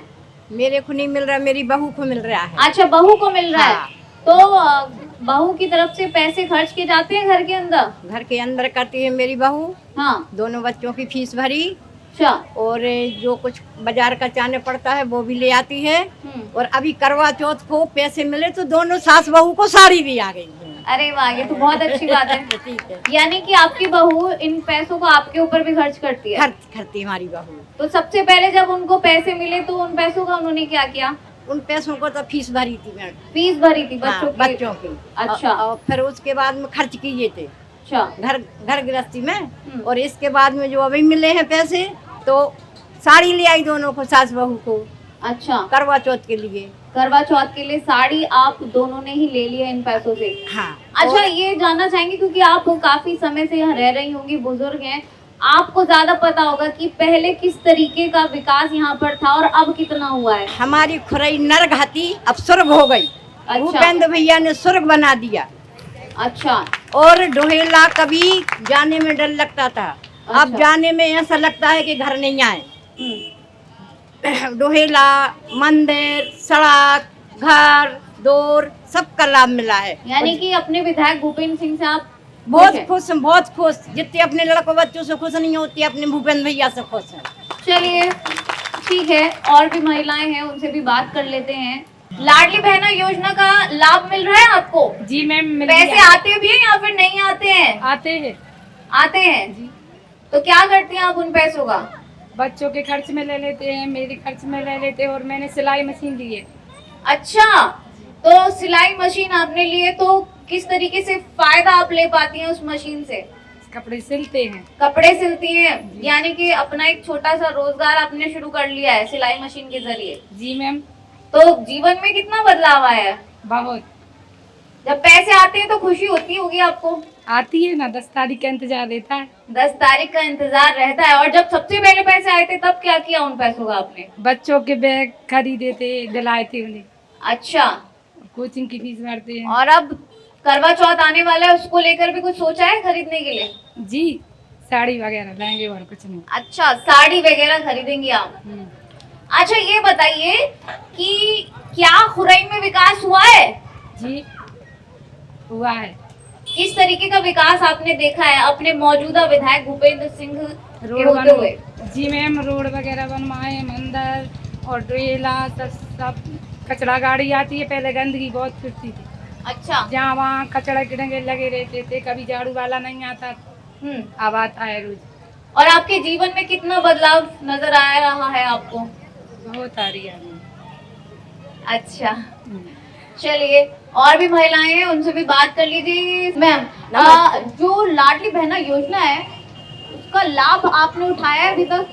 मेरे को नहीं मिल रहा, मेरी बहू को मिल रहा है। अच्छा, बहू को मिल रहा हाँ। है। तो बहू की तरफ से पैसे खर्च किए जाते हैं घर के अंदर? घर के अंदर करती है मेरी बहू। हाँ। दोनों बच्चों की फीस भरी, अच्छा। और जो कुछ बाजार का जाने पड़ता है वो भी ले आती है। और अभी करवा चौथ को पैसे मिले तो दोनों सास बहू को साड़ी भी आ गई है। अरे वाह, ये तो बहुत अच्छी बात है। ठीक है। यानी कि आपकी बहू इन पैसों को आपके ऊपर भी खर्च करती है? खर्च करती है हमारी बहू। तो सबसे पहले जब उनको पैसे मिले तो उन पैसों का उन्होंने क्या किया? उन पैसों को तो फीस भरी थी मैडम। फीस भरी थी बच्चों की? बच्चों की। अच्छा। और फिर उसके बाद में खर्च किए थे अच्छा, घर गृहस्थी में। और इसके बाद में जो अभी मिले हैं पैसे, तो साड़ी ले आई दोनों को, सास बहू को। अच्छा, करवा चौथ के लिए। करवा चौथ के लिए साड़ी आप दोनों ने ही ले ली है इन पैसों से? हाँ। अच्छा, ये जानना चाहेंगे क्योंकि आप काफी समय से यहाँ रह रही होंगी, बुजुर्ग हैं, आपको ज्यादा पता होगा कि पहले किस तरीके का विकास यहाँ पर था और अब कितना हुआ है। हमारी खुरई नरघाटी अब स्वर्ग हो गई। अच्छा। भूपेंद्र भैया ने स्वर्ग बना दिया। अच्छा। और डोहेला कभी जाने में डर लगता था। अच्छा। अब जाने में ऐसा लगता है कि घर नहीं आए। डोहेला, मंदिर, सड़क, घर, दौर, सबका लाभ मिला है। यानी कि अपने विधायक भूपेंद्र सिंह से आप बहुत खुश हैं, बहुत खुश। जितने अपने लड़कों बच्चों से खुश नहीं होती, अपने भूपेंद्र भैया से खुश हैं। चलिए ठीक है, और भी महिलाएं हैं, उनसे भी बात कर लेते हैं। लाडली बहना योजना का लाभ मिल रहा है आपको? जी मैम। पैसे आते भी हैं या फिर नहीं आते हैं? आते हैं। आते हैं जी। तो क्या करती हैं आप उन पैसों का? बच्चों के खर्च में ले लेते हैं, मेरे खर्च में ले लेते हैं, और मैंने सिलाई मशीन ली है। अच्छा, तो सिलाई मशीन आपने ली है, तो किस तरीके से फायदा आप ले पाती हैं उस मशीन से? कपड़े सिलते हैं। कपड़े सिलती हैं, यानी कि अपना एक छोटा सा रोजगार आपने शुरू कर लिया है सिलाई मशीन के जरिए? जी मैम। तो जीवन में कितना बदलाव आया है? बहुत। जब पैसे आते हैं तो खुशी होती होगी आपको? आती है ना, 10 तारीख का इंतजार रहता है। 10 तारीख का इंतजार रहता है। और जब सबसे पहले पैसे आए थे तब क्या किया उन पैसों का आपने? बच्चों के बैग खरीदे थे, दिलाए थे उन्हें। अच्छा। कोचिंग की फीस भरते हैं। और अब करवा चौथ आने वाला है, उसको लेकर भी कुछ सोचा है खरीदने के लिए? जी, साड़ी वगैरह लाएंगे और कुछ नहीं। अच्छा, साड़ी वगैरह खरीदेंगी आप? अच्छा, ये बताइए कि क्या खुरई में विकास हुआ है? जी हुआ है। किस तरीके का विकास आपने देखा है अपने मौजूदा विधायक भूपेंद्र सिंह के होते हुए? जी मैम, रोड वगैरह बनवाए, मंदिर और ड्रेला सब कचरा गाड़ी आती है। पहले गंदगी बहुत फिरती थी। अच्छा। जहाँ वहाँ कचरा गिड़ंगे लगे रहते थे, कभी झाड़ू वाला नहीं आता। अब आता है रोज। और आपके जीवन में कितना बदलाव नजर आ रहा है आपको? बहुत आ रही है। अच्छा, चलिए और भी महिलाएं हैं, उनसे भी बात कर लीजिए। मैम, जो लाडली बहना योजना है उसका लाभ आपने उठाया है अभी तक?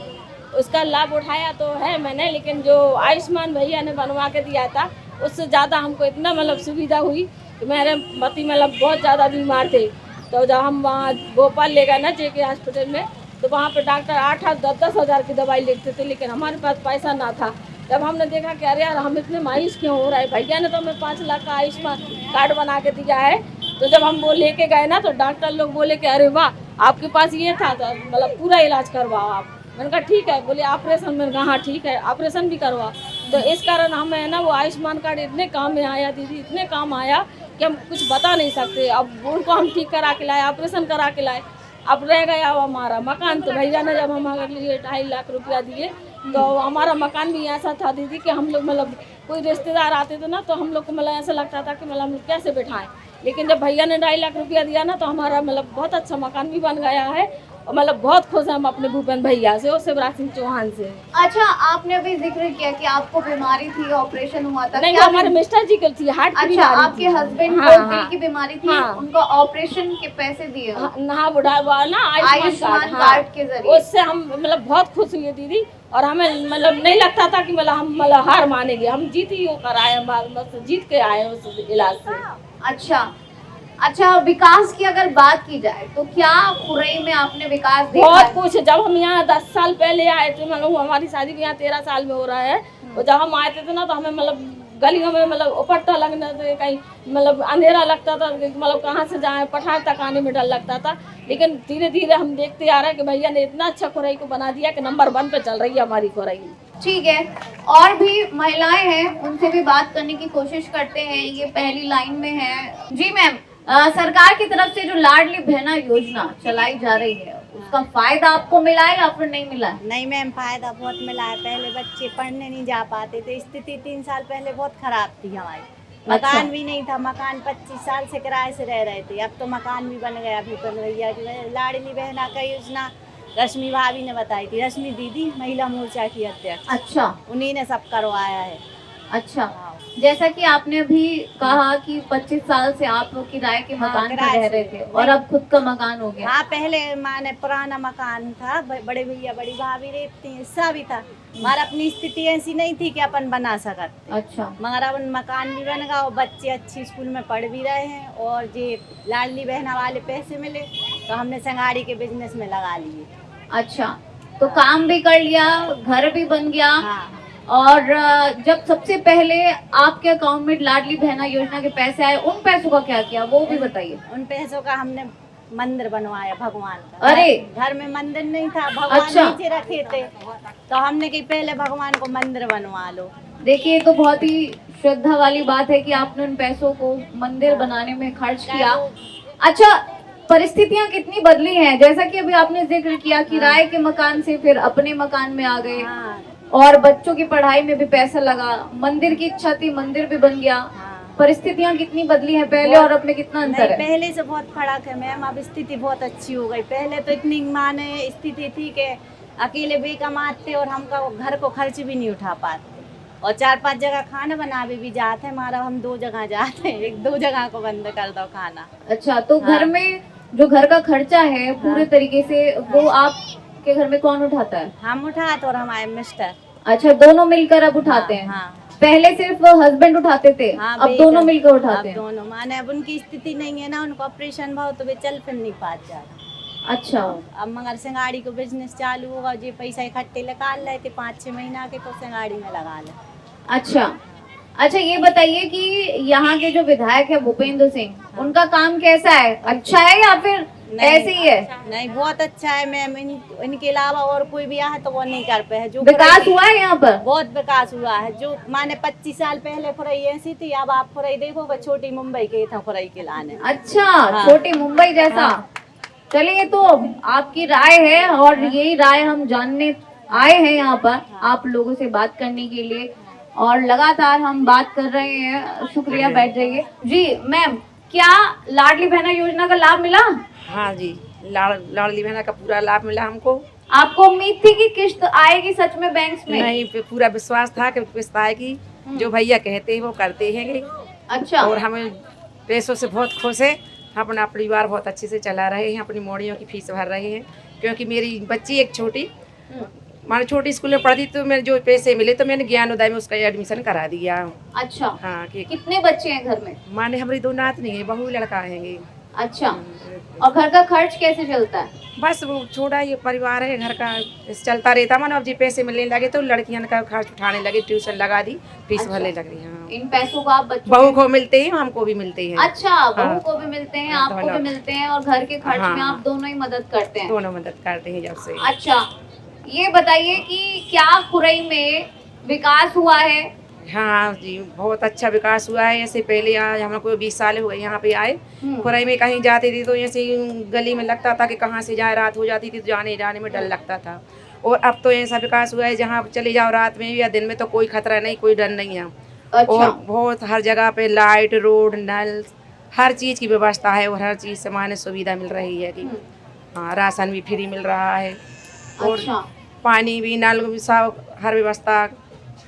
उसका लाभ उठाया तो है मैंने, लेकिन जो आयुष्मान भैया ने बनवा के दिया था उससे ज़्यादा हमको इतना मतलब सुविधा हुई कि मेरे पति मतलब बहुत ज़्यादा बीमार थे। तो जब हम वहाँ भोपाल ले गए ना JK हॉस्पिटल में, तो वहाँ पे डॉक्टर 8-10 हज़ार की दवाई लिखते थे, लेकिन हमारे पास पैसा ना था। जब हमने देखा कि अरे यार हम इतने मायूस क्यों हो रहा है, भैया ने तो हमें 5 लाख का आयुष्मान कार्ड बना के दिया है। तो जब हम वो लेके गए ना, तो डॉक्टर लोग बोले कि अरे वाह आपके पास ये था, तो मतलब पूरा इलाज करवाओ आप। मैंने कहा ठीक है। बोले ऑपरेशन, मैंने कहा हाँ ठीक है ऑपरेशन भी करवा। तो इस कारण हमें ना वो आयुष्मान कार्ड इतने काम में आया दीदी, इतने काम आया कि हम कुछ बता नहीं सकते। अब उनको हम ठीक करा के लाए, ऑपरेशन करा के लाए। अब रह गया हमारा मकान, तो भैया ने जब हमारे लिए 2.5 लाख रुपया दिए, तो हमारा मकान भी ऐसा था दीदी कि हम लोग मतलब कोई रिश्तेदार आते थे ना, तो हम लोग को मतलब ऐसा लगता था कि मतलब हम लोग कैसे बैठाएं। लेकिन जब भैया ने 2.5 लाख रुपया दिया ना, तो हमारा मतलब बहुत अच्छा मकान भी बन गया है। और मतलब बहुत खुश हैं हम अपने भूपेंद्र भैया से और शिवराज सिंह चौहान से। अच्छा, आपने अभी जिक्र किया कि आपको बीमारी थी, ऑपरेशन हुआ था। नहीं, वो हमारे मिस्टर जी को थी, हार्ट की बीमारी थी। आपके हस्बैंड हाँ, को दिल की बीमारी थी, हाँ। उनको ऑपरेशन के पैसे दिए हाँ बुढ़ावा ना आयुष्मान कार्ड के जरिए। उससे हम मतलब बहुत खुश हुए दीदी। और हमें मतलब नहीं लगता था कि मतलब हम मतलब हार मानेंगे, हम जीत ही होकर आए, हम जीत के आए उस इलाज से। अच्छा, विकास की अगर बात की जाए तो क्या खुरई में आपने विकास देखा बहुत है? कुछ। जब हम यहाँ 10 साल पहले आए थे, मतलब हमारी शादी भी यहाँ 13 साल में हो रहा है, और जब हम आए थे ना, तो हमें मतलब गलियों में मतलब उपट्टा लगने थे, कहीं मतलब अंधेरा लगता था, मतलब कहाँ से जाए, पठार तक आने में डर लगता था। लेकिन धीरे धीरे हम देखते आ रहे हैं कि भैया ने इतना अच्छा खुरई को बना दिया कि नंबर 1 पे चल रही है हमारी खुरई। ठीक है, और भी महिलाएं हैं, उनसे भी बात करने की कोशिश करते हैं। ये पहली लाइन में है। जी मैम, सरकार की तरफ से जो लाडली बहना योजना चलाई जा रही है, उसका फायदा आपको मिला है या फिर नहीं मिला है? नहीं मैम, फायदा बहुत मिला है। पहले बच्चे पढ़ने नहीं जा पाते थे, स्थिति 3 साल पहले बहुत खराब थी हमारी। मकान भी नहीं था, मकान 25 साल से किराए से रह रहे थे। अब तो मकान भी बन गया भूपेंद्र भैया की। लाडली बहना का योजना रश्मि भाभी ने बताई थी, रश्मि दीदी महिला मोर्चा की अध्यक्ष। अच्छा, उन्हीं ने सब करवाया है। अच्छा, जैसा कि आपने अभी कहा कि 25 साल से आप लोग किराए के मकान में रह रहे थे और अब खुद का मकान हो गया। हाँ, पहले माने पुराना मकान था, बड़े भैया बड़ी भाभी रहती हैं, हिस्सा भी था। हमारा अपनी स्थिति ऐसी नहीं थी कि अपन बना सकते। अच्छा, मगर अब मकान भी बन गया और बच्चे अच्छी स्कूल में पढ़ भी रहे हैं। और ये लाडली बहना वाले पैसे मिले तो हमने संगाड़ी के बिजनेस में लगा लिए। अच्छा, तो काम भी कर लिया, घर भी बन गया। हाँ। और जब सबसे पहले आपके अकाउंट में लाडली बहना योजना के पैसे आए, उन पैसों का क्या किया वो भी बताइए। उन पैसों का हमने मंदिर बनवाया भगवान का। अरे, घर में मंदिर नहीं था, भगवान अच्छा। नीचे रखे थे, तो हमने कही पहले भगवान को मंदिर बनवा लो। देखिए, तो बहुत ही श्रद्धा वाली बात है कि आपने उन पैसों को मंदिर बनाने में खर्च किया। अच्छा, परिस्थितियां कितनी बदली हैं, जैसा कि अभी आपने जिक्र किया, किराए के मकान से फिर अपने मकान में आ गए। हाँ। और बच्चों की पढ़ाई में भी पैसा लगा, मंदिर की इच्छा थी, मंदिर भी बन गया। परिस्थितियां कितनी बदली हैं, पहले और अब में कितना अंतर है? पहले से बहुत फर्क है मैम, अब स्थिति बहुत अच्छी हो गई। पहले तो इतनी माने स्थिति थी कि अकेले बेकमाते और हम घर को खर्च भी नहीं उठा पाते, और 4-5 जगह खाना बनावे भी जाते हैं। हमारा हम 2 जगह जाते हैं, 1-2 जगह को बंद कर दो खाना। अच्छा, तो घर में जो घर का खर्चा है पूरे तरीके से वो आपके घर में कौन उठाता है? हम उठाते और हमारे मिस्टर। अच्छा, दोनों मिलकर अब उठाते हैं। हाँ। पहले सिर्फ हस्बैंड उठाते थे, हाँ, अब दोनों मिलकर उठाते हैं। दोनों माने अब उनकी स्थिति नहीं है ना, उनको ऑपरेशन भाव तो वे चल फिर नहीं पाते ज्यादा। अच्छा, अब मगर सिंगाड़ी को बिजनेस चालू होगा, जो पैसा इकट्ठे निकाल रहे थे 5-6 महीना के, तो सिंगाड़ी में लगा ले। अच्छा, अच्छा, ये बताइए कि यहाँ के जो विधायक है भूपेंद्र सिंह, उनका काम कैसा है? अच्छा है या फिर ऐसे ही है? नहीं, बहुत अच्छा है मैम। इनके अलावा और कोई भी यहाँ तो वो नहीं कर पाए। जो विकास हुआ है यहाँ पर? बहुत विकास हुआ है। जो माने 25 साल पहले खुरई ऐसी थी, अब आप खुरई देखोगे छोटी मुंबई के था खुरई के लाने। अच्छा, छोटी मुंबई जैसा। चलिए, तो आपकी राय है और यही राय हम जानने आए हैं यहाँ पर आप लोगों से बात करने के लिए, और लगातार हम बात कर रहे हैं। शुक्रिया, बैठ जाइए। जी मैम, क्या लाडली बहना योजना का लाभ मिला? हाँ जी, लाडली बहना का पूरा लाभ मिला हमको। आपको उम्मीद थी कि किस्त आएगी सच में बैंक में? नहीं, पूरा विश्वास था कि किस्त आएगी। जो भैया कहते हैं वो करते हैं। अच्छा, और हमें पैसों से बहुत खुश है। अपना परिवार बहुत अच्छे से चला रहे हैं, अपनी मोड़ियों की फीस भर रहे हैं। क्योंकि मेरी बच्ची एक छोटी माने छोटी स्कूल में पढ़ती तो मेरे जो पैसे मिले तो मैंने ज्ञानोदय में उसका एडमिशन करा दिया। अच्छा। हाँ कि कितने बच्चे हैं घर में? माने हमारी 2 नात नहीं है, बहू लड़का है। अच्छा। और घर का खर्च कैसे चलता है? बस वो छोटा ये परिवार है, घर का चलता रहता। मानो अब जी पैसे मिलने लगे तो लड़कियां का खर्च उठाने लगे, ट्यूशन लगा दी, फीस भरने लग रही। हाँ। इन पैसों को आप बच्चों बहू को मिलते हैं, हमको भी मिलते हैं। अच्छा, बहू हाँ। को भी मिलते हैं, हाँ, आपको भी मिलते हैं, और घर के खर्च हाँ। में आप दोनों ही मदद करते हैं? दोनों मदद करते हैं जब से। अच्छा, ये बताइए कि क्या खुरई में विकास हुआ है? हाँ जी, बहुत अच्छा विकास हुआ है। ऐसे पहले आज हमको 20 साल हो गए यहाँ पे आए। खुरई में कहीं जाते थे तो ऐसे गली में लगता था कि कहाँ से जाए, रात हो जाती थी तो जाने जाने में डर लगता था। और अब तो ऐसा विकास हुआ है जहाँ चले जाओ रात में या दिन में तो कोई खतरा नहीं, कोई डर नहीं है। अच्छा। और बहुत हर जगह पे लाइट, रोड, नल, हर चीज़ की व्यवस्था है और हर चीज़ सामान्य सुविधा मिल रही है कि हाँ, राशन भी फ्री मिल रहा है। और अच्छा। पानी भी, नल भी, सब हर व्यवस्था,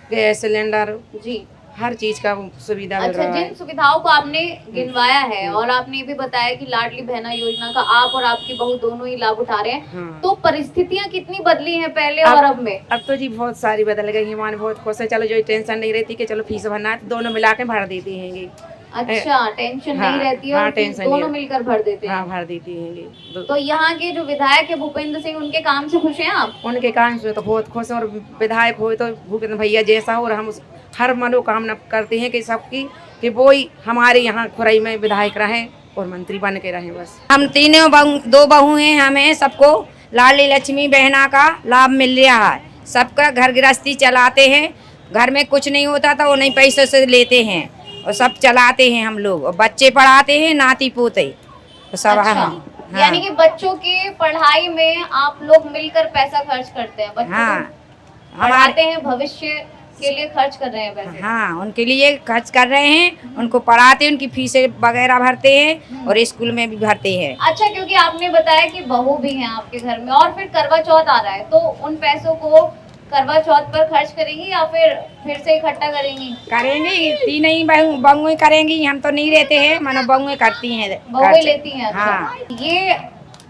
गैस सिलेंडर जी, हर चीज का सुविधा मिल अच्छा, रहा है। जिन सुविधाओं को आपने गिनवाया है और आपने ये भी बताया कि लाडली बहना योजना का आप और आपकी बहू दोनों ही लाभ उठा रहे हैं, हाँ। तो परिस्थितियां कितनी बदली हैं पहले और अब में? अब तो जी बहुत सारी बदल गई है। मान बहुत खुश है, चलो जो टेंशन नहीं रहती कि चलो फीस भरना है तो दोनों मिला के भर देती हैं। अच्छा, टेंशन हाँ, नहीं रहती है हाँ, और फिर टेंशन दोनों नहीं। मिलकर भर देते हैं। हाँ, भर देती हैं। तो यहाँ के जो विधायक है भूपेंद्र सिंह, उनके काम से खुश हैं आप? उनके काम से तो बहुत खुश हैं। और विधायक हो तो भूपेंद्र भैया जैसा हो, और हम हर मनोकामना करते हैं कि सबकी कि वो ही हमारे यहाँ खुरई में विधायक रहें और मंत्री बन के रहें। बस हम तीनों दो बहू हैं, हमें सबको लाडली लक्ष्मी बहना का लाभ मिल रहा है। सबका घर गृहस्थी चलाते हैं, घर में कुछ नहीं होता था वो नहीं पैसे से लेते हैं और सब चलाते हैं हम लोग, और बच्चे पढ़ाते हैं, नाती पोते तो सब। अच्छा, हाँ। यानी कि बच्चों की पढ़ाई में आप लोग मिलकर पैसा खर्च करते हैं, बच्चों हाँ, को पढ़ाते हैं, भविष्य के लिए खर्च कर रहे हैं पैसे। हाँ, उनके लिए खर्च कर रहे हैं, उनको पढ़ाते हैं, उनकी फीसें वगैरह भरते हैं और स्कूल में भी भरते हैं। अच्छा, क्योंकि आपने बताया कि बहू भी है आपके घर में और फिर करवा चौथ आ रहा है, तो उन पैसों को करवा चौथ पर खर्च करेंगी या फिर से इकट्ठा करेंगी? करेंगी, तीन ही बहुएं करेंगी, हम तो नहीं रहते हैं, मानो बहुएं करती हैं, बहुएं लेती हैं। अच्छा। हाँ। ये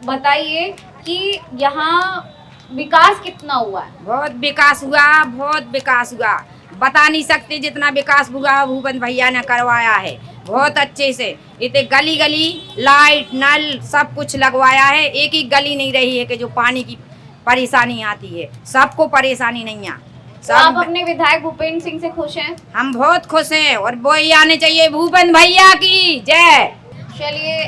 बताइए कि यहाँ विकास कितना हुआ है? बहुत विकास हुआ, बहुत विकास हुआ, बता नहीं सकते जितना विकास हुआ भूपेंद्र भैया ने करवाया है बहुत अच्छे से। इतने गली गली लाइट नल सब कुछ लगवाया है। एक ही गली नहीं रही है कि जो पानी की परेशानी आती है, सबको परेशानी नहीं है। तो आप अपने विधायक भूपेंद्र सिंह से खुश हैं? हम बहुत खुश हैं और वो ही आने चाहिए, भूपेंद्र भैया की जय। चलिए,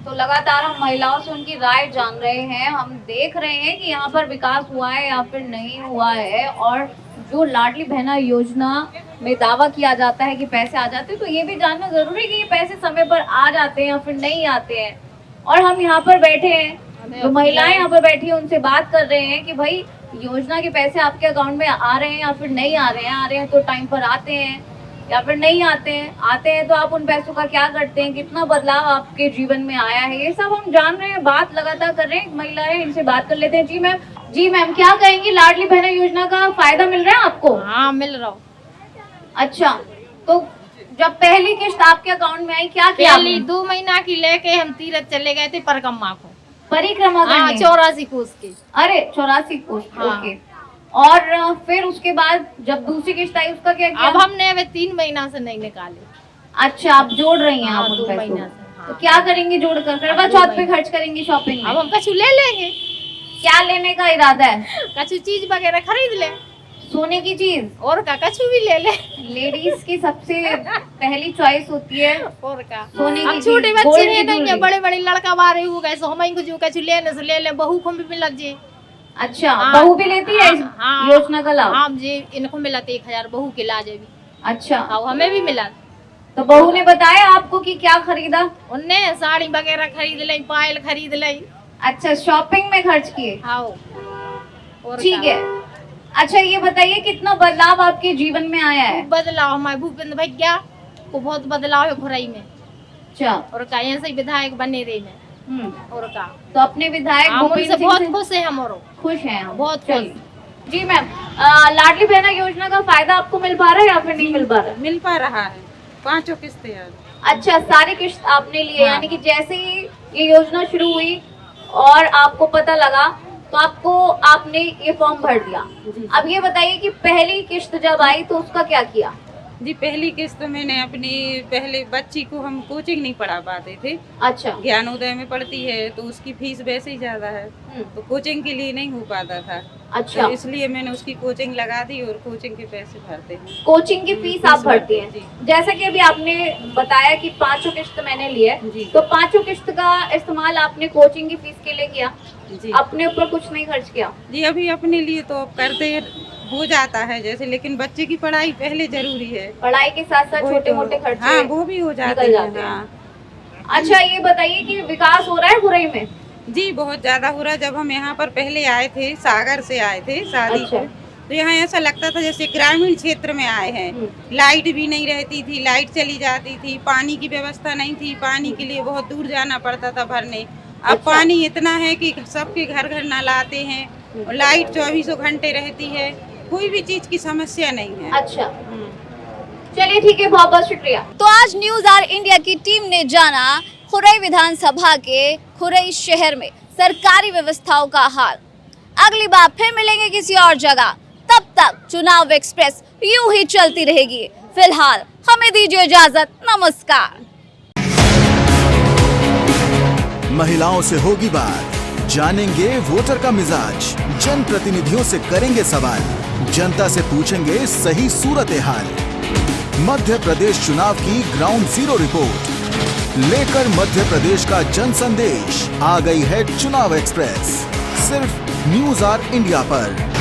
तो लगातार हम महिलाओं से उनकी राय जान रहे हैं। हम देख रहे हैं कि यहाँ पर विकास हुआ है या फिर नहीं हुआ है, और जो लाडली बहना योजना में दावा किया जाता है कि पैसे आ जाते हैं, तो ये भी जानना जरूरी है कि ये पैसे समय पर आ जाते हैं या फिर नहीं आते हैं। और हम यहाँ पर बैठे हैं, जो महिलाएं यहाँ पर बैठी हैं, उनसे बात कर रहे हैं कि भाई योजना के पैसे आपके अकाउंट में आ रहे हैं या फिर नहीं आ रहे हैं। आ रहे हैं तो टाइम पर आते हैं या फिर नहीं आते हैं। आते हैं तो आप उन पैसों का क्या करते हैं, कितना बदलाव आपके जीवन में आया है, ये सब हम जान रहे हैं, बात लगातार कर रहे हैं। महिलाएं, इनसे बात कर लेते हैं। जी मैम, क्या कहेंगी, लाडली बहना योजना का फायदा मिल रहा है आपको? हाँ, मिल रहा। अच्छा, तो जब पहली किस्त आपके अकाउंट में आई, क्या किया? पहली 2 महीना की लेके हम तीरथ चले गए थे परिक्रमा को, परिक्रमा करने। 84 कोस की। अरे 84 कोस, हाँ। ओके। और फिर उसके बाद जब दूसरी किस्त आई, उसका क्या किया? अब हमने अभी 3 महीना से नहीं निकाले। अच्छा, आप जोड़ रही हैं? हाँ, आप उन 2 पैसों महीना को। से। हाँ। तो क्या करेंगी जोड़कर? करवा चौथ पे खर्च करेंगी शॉपिंग में? अब हम कछु ले लेंगे। क्या लेने का इरादा है? कछु चीज वगैरह खरीद ले, सोने की चीज और का कछु भी ले ले। लेडीज की सबसे पहली चॉइस होती है और का सोने की अब चीज, छोटे गोल्ड बच्चे की हैं नहीं, ज्वेलरी। बड़े बड़े लड़का बारे हो गए, सो हम जो कछु लेने से ले ले, बहू को भी लग जाए। अच्छा, हाँ। बहू भी लेती है इस हाँ। योजना का लाभ? हाँ जी, इनको मिला 1000 बहू के इलाज भी। अच्छा, हाँ, हमें भी मिला। तो बहू ने बताया आपको कि क्या खरीदा? उनने साड़ी वगैरह खरीद ली, पायल खरीद ली। अच्छा, शॉपिंग में खर्च किए। हाँ, और ठीक है। अच्छा, ये बताइए कितना बदलाव आपके जीवन में आया है? बदलाव हमारे भूपेंद्र भैया को बहुत बदलाव है खुरई में। अच्छा, और का यहाँ से विधायक बने रहे में। और का तो अपने विधायक हम भूपेंद्र उनसे सिंह बहुत से खुश है। हम खुश हैं हम। बहुत खुश। चलिए। जी मैम, लाडली बहना योजना का फायदा आपको मिल पा रहा है या फिर नहीं मिल पा रहा है? मिल पा रहा है, 5 किस्तें हैं। अच्छा, सारी किस्त आपने लिए? यानी कि जैसे ही ये योजना शुरू हुई और आपको पता लगा तो आपने ये फॉर्म भर दिया। अब ये बताइए कि पहली किश्त जब आई तो उसका क्या किया? जी पहली किस्त मैंने अपनी पहले बच्ची को हम कोचिंग नहीं पढ़ा पाते थे। अच्छा। ज्ञानोदय में पढ़ती है तो उसकी फीस वैसे ही ज्यादा है तो कोचिंग के लिए नहीं हो पाता था। अच्छा। तो इसलिए मैंने उसकी कोचिंग लगा दी और कोचिंग के पैसे भरते हैं। कोचिंग की फीस आप भरती हैं। जैसा कि अभी आपने बताया कि 5 किश्त मैंने लिए, तो 5 किश्त का इस्तेमाल आपने कोचिंग की फीस के लिए किया, अपने ऊपर कुछ नहीं खर्च किया? जी अभी अपने लिए तो करते हो जाता है जैसे, लेकिन बच्चे की पढ़ाई पहले जरूरी है। पढ़ाई के साथ साथ छोटे मोटे खर्चे हाँ वो भी हो जाते हैं। हाँ। अच्छा ये बताइए कि विकास हो रहा है खुरई में? जी बहुत ज्यादा हो रहा है। जब हम यहाँ पर पहले आए थे, सागर से आए थे शादी को, तो यहाँ ऐसा लगता था जैसे ग्रामीण क्षेत्र में आए हैं। लाइट भी नहीं रहती थी, लाइट चली जाती थी, पानी की व्यवस्था नहीं थी, पानी के लिए बहुत दूर जाना पड़ता था भरने। अब पानी इतना है कि सबके घर घर नल आते हैं और लाइट 24 घंटे रहती है, कोई भी चीज की समस्या नहीं है। अच्छा चलिए ठीक है, बहुत बहुत शुक्रिया। तो आज न्यूज़ आर इंडिया की टीम ने जाना खुरई विधानसभा के खुरई शहर में सरकारी व्यवस्थाओं का हाल। अगली बार फिर मिलेंगे किसी और जगह, तब तक चुनाव एक्सप्रेस यूं ही चलती रहेगी। फिलहाल हमें दीजिए इजाजत, नमस्कार। महिलाओं से होगी बात, जानेंगे वोटर का मिजाज, जनप्रतिनिधियों से करेंगे सवाल, जनता से पूछेंगे सही सूरत हाल। मध्य प्रदेश चुनाव की ग्राउंड जीरो रिपोर्ट लेकर मध्य प्रदेश का जन संदेश आ गई है चुनाव एक्सप्रेस, सिर्फ न्यूज़ आर इंडिया पर।